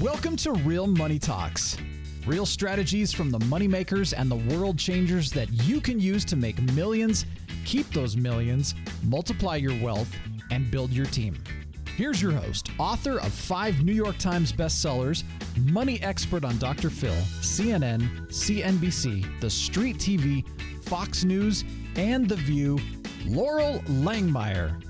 Welcome to Real Money Talks. Real strategies from the moneymakers and the world changers that you can use to make millions, keep those millions, multiply your wealth, and build your team. Here's your host, author of 5 New York Times bestsellers, money expert on Dr. Phil, CNN, CNBC, The Street TV, Fox News, and The View, Loral Langemeier.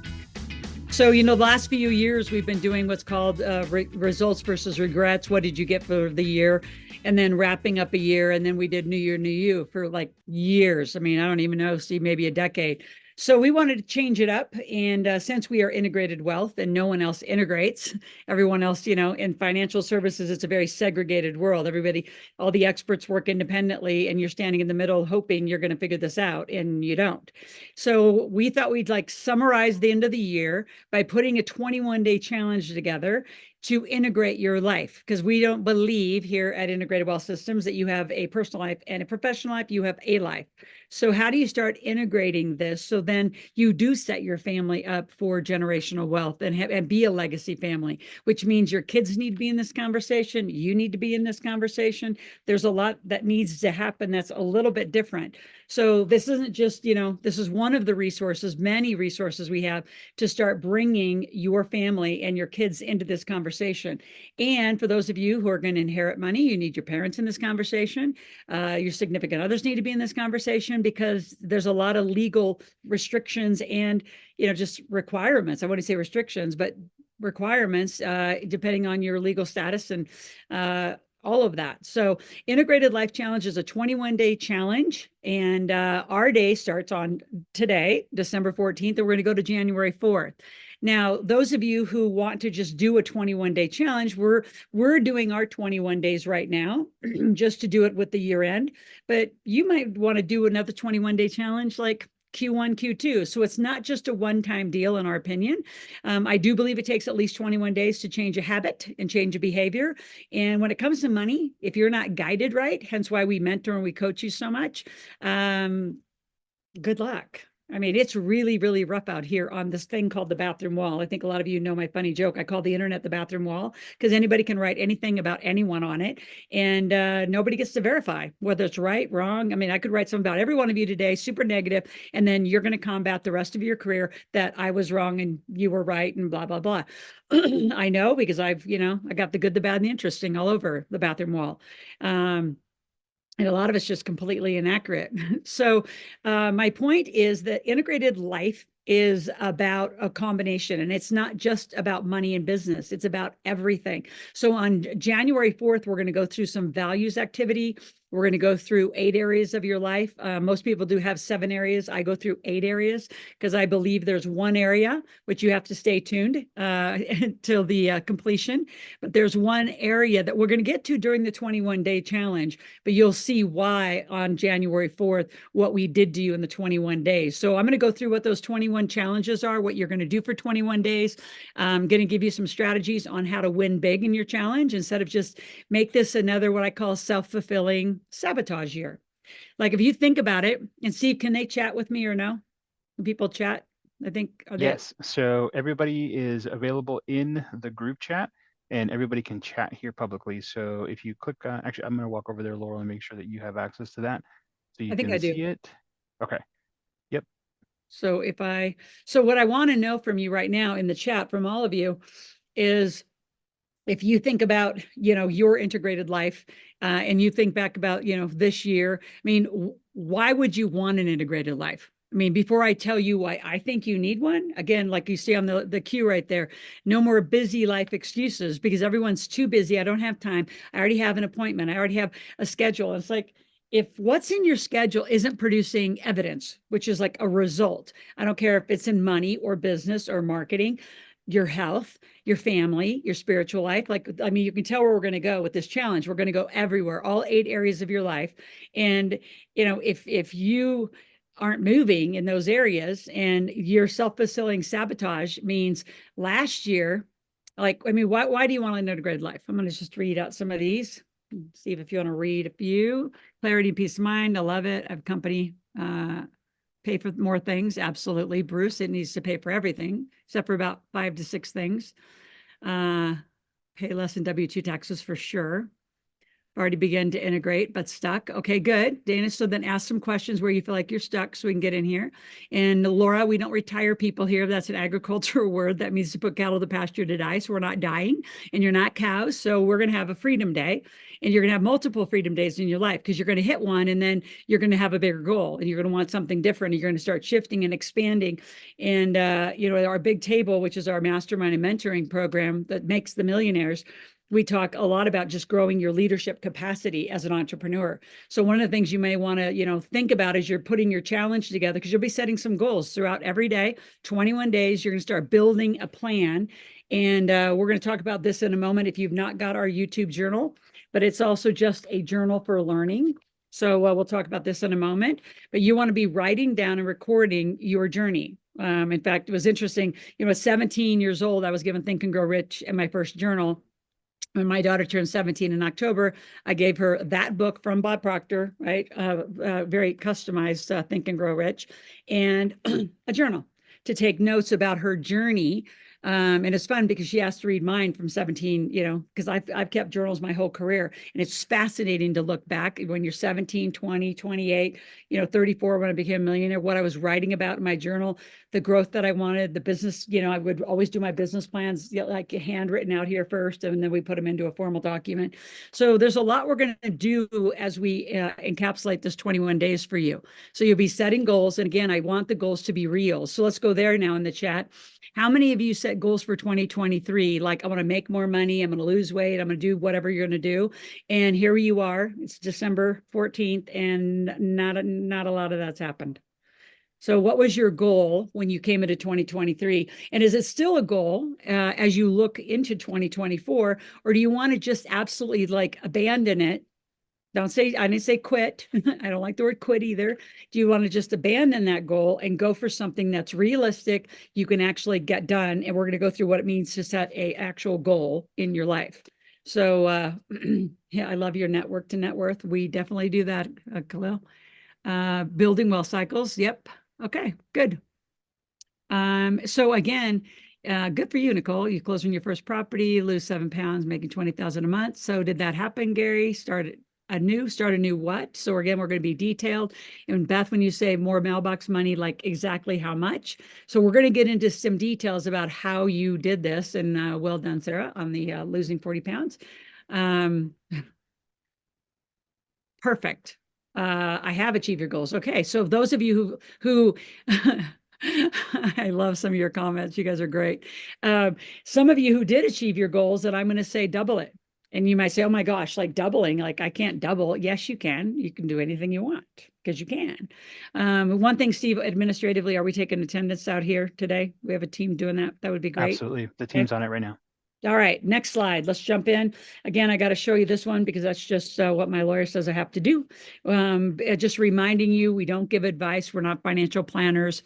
So, the last few years we've been doing what's called results versus regrets. What did you get for the year? And then wrapping up a year. And then we did New Year, New You for like years. I don't even know, Steve, maybe a decade. So we wanted to change it up. And since we are integrated wealth and no one else integrates, everyone else, in financial services, it's a very segregated world. Everybody, all the experts work independently and you're standing in the middle hoping you're going to figure this out and you don't. So we thought we'd summarize the end of the year by putting a 21-day challenge together to integrate your life, because we don't believe here at Integrated Wealth Systems that you have a personal life and a professional life, you have a life. So how do you start integrating this so then you do set your family up for generational wealth and be a legacy family, which means your kids need to be in this conversation, you need to be in this conversation. There's a lot that needs to happen that's a little bit different. So this isn't just, this is one of the resources, many resources we have to start bringing your family and your kids into this conversation. And for those of you who are going to inherit money, you need your parents in this conversation. Your significant others need to be in this conversation because there's a lot of legal restrictions and, just requirements. I wouldn't say restrictions, but requirements, depending on your legal status and, all of that. So Integrated Life Challenge is a 21-day challenge. And our day starts on today, December 14th, and we're going to go to January 4th. Now, those of you who want to just do a 21-day challenge, we're doing our 21 days right now just to do it with the year end. But you might want to do another 21-day challenge like Q1, Q2. So it's not just a one-time deal, in our opinion. I do believe it takes at least 21 days to change a habit and change a behavior. And when it comes to money, if you're not guided right, hence why we mentor and we coach you so much, good luck. It's really, really rough out here on this thing called the bathroom wall. I think a lot of you know my funny joke. I call the internet the bathroom wall because anybody can write anything about anyone on it. And nobody gets to verify whether it's right, wrong. I could write something about every one of you today, super negative, and then you're going to combat the rest of your career that I was wrong and you were right and blah, blah, blah. I know because I got the good, the bad, and the interesting all over the bathroom wall. And a lot of it's just completely inaccurate. So my point is that integrated life is about a combination, and it's not just about money and business. It's about everything. So on January 4th, we're going to go through some values activity. We're going to go through 8 areas of your life. Most people do have 7 areas. I go through 8 areas because I believe there's one area which you have to stay tuned until the completion. But there's one area that we're going to get to during the 21-day challenge. But you'll see why on January 4th, what we did to you in the 21 days. So I'm going to go through what those 21 challenges are, what you're going to do for 21 days. I'm going to give you some strategies on how to win big in your challenge instead of just make this another what I call self-fulfilling sabotage year. Like if you think about it, and Steve, can they chat with me or no? Can people chat? I think. Yes. So everybody is available in the group chat and everybody can chat here publicly. So if you click, actually, I'm going to walk over there, Laurel, and make sure that you have access to that. So you can see it. Okay. Yep. So what I want to know from you right now in the chat from all of you is, if you think about, your integrated life and you think back about, this year, why would you want an integrated life? Before I tell you why I think you need one, again, like you see on the cue right there, no more busy life excuses because everyone's too busy. I don't have time. I already have an appointment. I already have a schedule. And it's like, if what's in your schedule isn't producing evidence, which is like a result, I don't care if it's in money or business or marketing, your health, your family, your spiritual life. You can tell where we're going to go with this challenge. We're going to go everywhere, all 8 areas of your life. And, if you aren't moving in those areas and your self-fulfilling sabotage means last year, why do you want an integrated life? I'm going to just read out some of these. Steve, if you want to read a few. Clarity and peace of mind. I love it. I have company, pay for more things. Absolutely. Bruce, it needs to pay for everything except for about 5 to 6 things. pay less in W-2 taxes for sure. Already begun to integrate, but stuck. Okay, good. Dana, so then ask some questions where you feel like you're stuck so we can get in here. And Laura, we don't retire people here. That's an agricultural word. That means to put cattle to pasture to die. So we're not dying and you're not cows. So we're going to have a freedom day and you're going to have multiple freedom days in your life because you're going to hit one and then you're going to have a bigger goal and you're going to want something different. And you're going to start shifting and expanding. And, our big table, which is our mastermind and mentoring program that makes the millionaires, we talk a lot about just growing your leadership capacity as an entrepreneur. So one of the things you may want to, think about as you're putting your challenge together, because you'll be setting some goals throughout every day, 21 days, you're going to start building a plan. And we're going to talk about this in a moment if you've not got our YouTube journal, but it's also just a journal for learning. So we'll talk about this in a moment, but you want to be writing down and recording your journey. In fact, it was interesting, at 17 years old, I was given Think and Grow Rich in my first journal. When my daughter turned 17 in October, I gave her that book from Bob Proctor, right? Very customized Think and Grow Rich, and a journal to take notes about her journey. And it's fun because she asked to read mine from 17, because I've kept journals my whole career. And it's fascinating to look back when you're 17, 20, 28, 34, when I became a millionaire, what I was writing about in my journal, the growth that I wanted, the business, I would always do my business plans, like handwritten out here first, and then we put them into a formal document. So there's a lot we're going to do as we encapsulate this 21 days for you. So you'll be setting goals. And again, I want the goals to be real. So let's go there now in the chat. How many of you set goals for 2023? Like, I want to make more money. I'm going to lose weight. I'm going to do whatever you're going to do. And here you are. It's December 14th and not a lot of that's happened. So what was your goal when you came into 2023? And is it still a goal as you look into 2024? Or do you want to just absolutely abandon it? I didn't say quit. I don't like the word quit either. Do you want to just abandon that goal and go for something that's realistic, you can actually get done? And we're going to go through what it means to set a actual goal in your life. So yeah, I love your network to net worth. We definitely do that, Khalil. Building wealth cycles. Yep. Okay, good. So again, good for you, Nicole. You closed on your first property, lose 7 pounds, making 20,000 a month. So did that happen, Gary? Start a new what? So again, we're going to be detailed. And Beth, when you say more mailbox money, like exactly how much? So we're going to get into some details about how you did this. And well done, Sarah, on the losing 40 pounds. Perfect. I have achieved your goals. Okay, so those of you who I love some of your comments. You guys are great. Some of you who did achieve your goals, and I'm going to say double it. And you might say, oh my gosh, like doubling, like I can't double. Yes, you can. You can do anything you want because you can. One thing, Steve, administratively, are we taking attendance out here today? We have a team doing that. That would be great. Absolutely. The team's on it right now. All right, next slide. Let's jump in. Again, I got to show you this one because that's just what my lawyer says I have to do. Just reminding you, we don't give advice. We're not financial planners.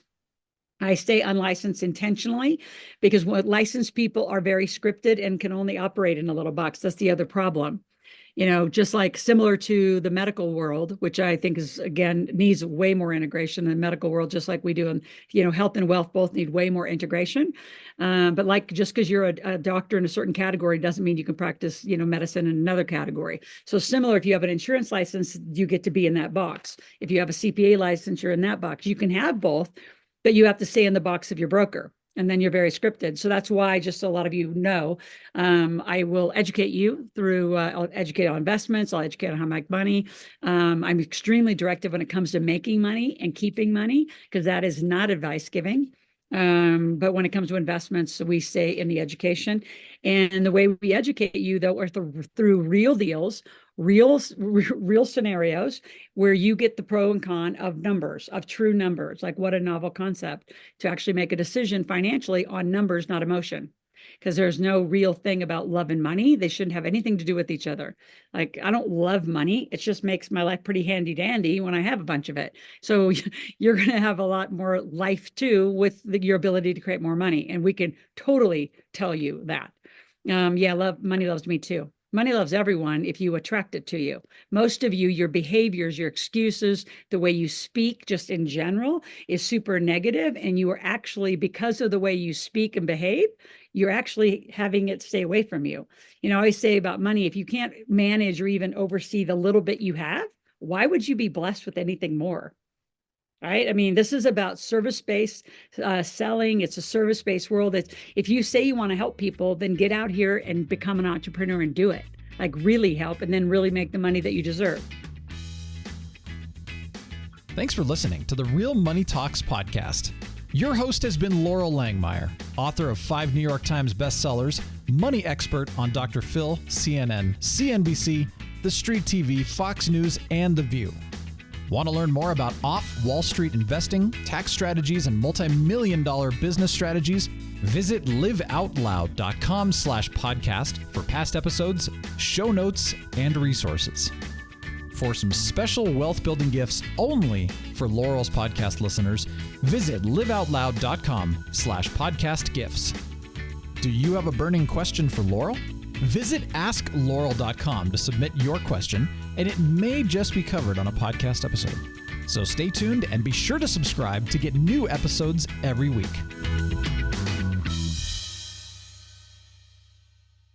I stay unlicensed intentionally because licensed people are very scripted and can only operate in a little box. That's the other problem. Just like similar to the medical world, which I think is, again, needs way more integration in the medical world, just like we do in, health and wealth both need way more integration. But just because you're a doctor in a certain category doesn't mean you can practice, medicine in another category. So similar, if you have an insurance license, you get to be in that box. If you have a CPA license, you're in that box. You can have both, but you have to stay in the box of your broker. And then you're very scripted. So that's why, just so a lot of you know, I will educate you through, I'll educate on investments. I'll educate on how to make money. I'm extremely directive when it comes to making money and keeping money, because that is not advice giving. But when it comes to investments, we stay in the education. And the way we educate you, though, are through real deals, real scenarios where you get the pro and con of numbers, of true numbers. Like, what a novel concept to actually make a decision financially on numbers, not emotion. Because there's no real thing about love and money. They shouldn't have anything to do with each other. Like, I don't love money. It just makes my life pretty handy dandy when I have a bunch of it. So you're going to have a lot more life too with your ability to create more money. And we can totally tell you that. Yeah, money loves me too. Money loves everyone if you attract it to you. Most of you, your behaviors, your excuses, the way you speak just in general is super negative, and you are actually, because of the way you speak and behave, you're actually having it stay away from you. I always say about money, if you can't manage or even oversee the little bit you have, why would you be blessed with anything more? Right? I mean, this is about service-based selling. It's a service-based world. If you say you want to help people, then get out here and become an entrepreneur and do it. Like really help, and then really make the money that you deserve. Thanks for listening to the Real Money Talks podcast. Your host has been Loral Langemeier, author of 5 New York Times bestsellers, money expert on Dr. Phil, CNN, CNBC, The Street TV, Fox News, and The View. Want to learn more about off-Wall Street investing, tax strategies, and multi-million-dollar business strategies? Visit liveoutloud.com/podcast for past episodes, show notes, and resources. For some special wealth-building gifts only for Loral's podcast listeners, visit liveoutloud.com/podcast gifts. Do you have a burning question for Loral? Visit askloral.com to submit your question, and it may just be covered on a podcast episode. So stay tuned and be sure to subscribe to get new episodes every week.